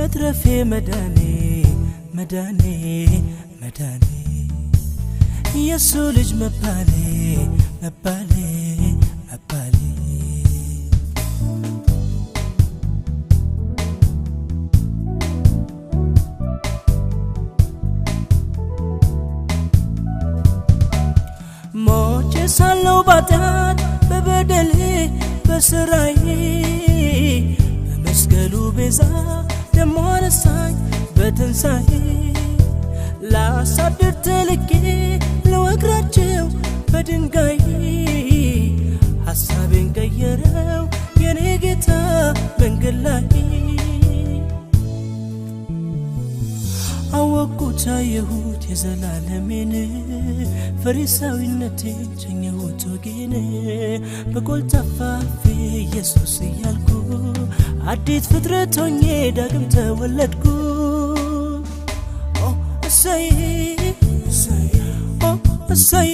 መትረፌ መዳኔ መዳኔ መዳኔ የሱ ልጅ መባሌ መባሌ መባሌ ሞቼ ሳለው ባጣት በበደሌ በስራዬ በመስቀሉ ቤዛ ደሞ አነሳኝ በትንሣኤ ላሳድር ተልኬ ለወግራቸው በድንጋይ ሐሳቤን ቀየረው የኔ ጌታ መንገድ ላይ አወቅኩት አየሁት የዘላለሜን ፈሪሳዊነቴን ቸኘሁት ወጌን በቆልጣፋ አፌ ኢየሱስ እያልኩ አዲስ ፍጥረት ሆኜ ዳግም ተወለድኩ እሰይ እሰይ እሰይ